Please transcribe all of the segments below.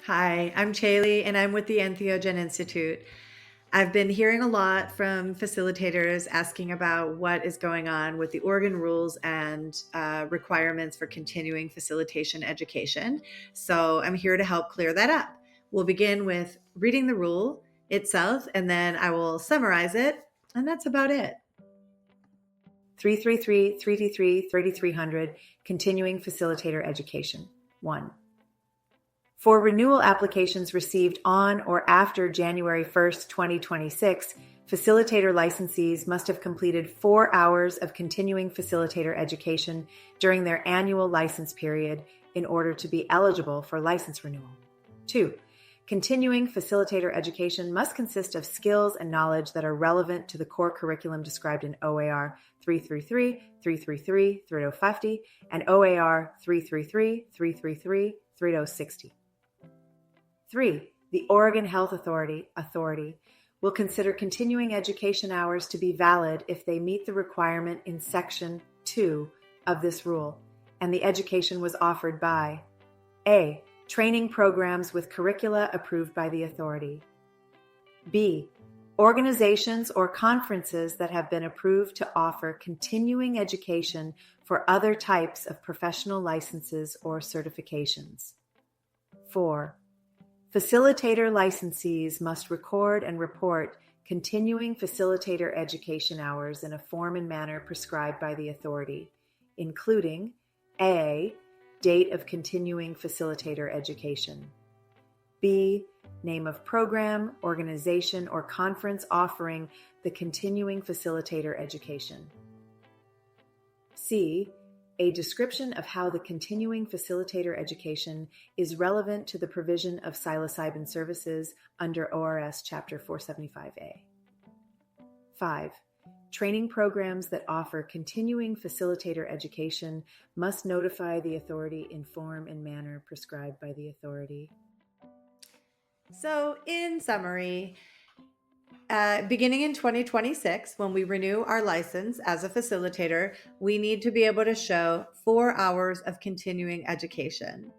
Hi, I'm Chaley and I'm with the Entheogen Institute. I've been hearing a lot from facilitators asking about what is going on with the Oregon rules and requirements for continuing facilitation education. So I'm here to help clear that up. We'll begin with reading the rule itself and then I will summarize it, and that's about it. 333, 3D3, 3300, Continuing Facilitator Education. 1. For renewal applications received on or after January 1st, 2026, facilitator licensees must have completed 4 hours of continuing facilitator education during their annual license period in order to be eligible for license renewal. 2. Continuing facilitator education must consist of skills and knowledge that are relevant to the core curriculum described in OAR 333, 333, 3050, and OAR 333, 333, 3060. 3. The Oregon Health Authority will consider continuing education hours to be valid if they meet the requirement in Section 2 of this rule, and the education was offered by A. Training programs with curricula approved by the authority. B. Organizations or conferences that have been approved to offer continuing education for other types of professional licenses or certifications. 4. Facilitator licensees must record and report continuing facilitator education hours in a form and manner prescribed by the authority, including A. Date of continuing facilitator education. B. Name of program, organization, or conference offering the continuing facilitator education. C. A description of how the continuing facilitator education is relevant to the provision of psilocybin services under ORS Chapter 475A. 5. Training programs that offer continuing facilitator education must notify the authority in form and manner prescribed by the authority. So, in summary, beginning in 2026, when we renew our license as a facilitator, we need to be able to show 4 hours of continuing education.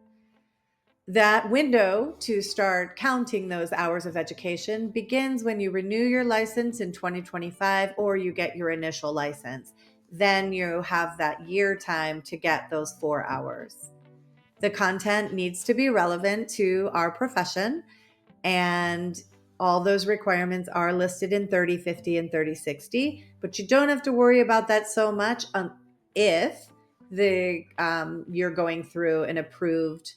That window to start counting those hours of education begins when you renew your license in 2025 or you get your initial license. Then you have that year time to get those 4 hours. The content needs to be relevant to our profession, and all those requirements are listed in 3050 and 3060, but you don't have to worry about that so much if you're going through an approved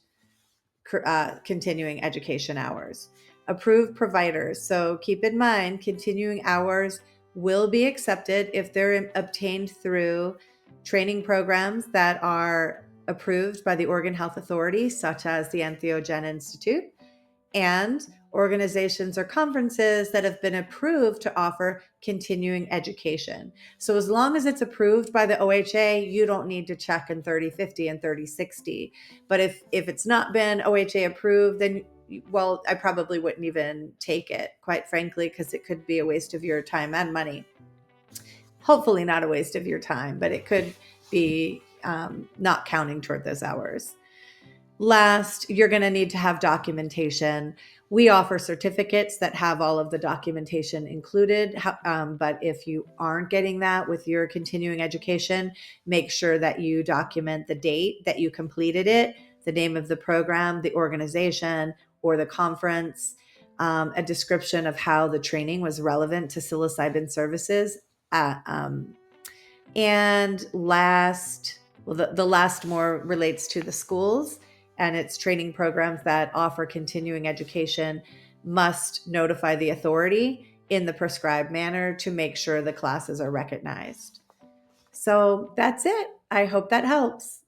continuing education hours. Approved providers. So keep in mind, continuing hours will be accepted if they're obtained through training programs that are approved by the Oregon Health Authority, such as the Entheogen Institute, and organizations or conferences that have been approved to offer continuing education. So as long as it's approved by the OHA, you don't need to check in 3050 and 3060. But if it's not been OHA approved, then, well, I probably wouldn't even take it, quite frankly, because it could be a waste of your time and money. Hopefully not a waste of your time, but it could be not counting toward those hours. Last, you're going to need to have documentation. We offer certificates that have all of the documentation included, but if you aren't getting that with your continuing education, make sure that you document the date that you completed it, the name of the program, the organization, or the conference, a description of how the training was relevant to psilocybin services. And last, the last more relates to the schools, and its training programs that offer continuing education must notify the authority in the prescribed manner to make sure the classes are recognized. So that's it. I hope that helps.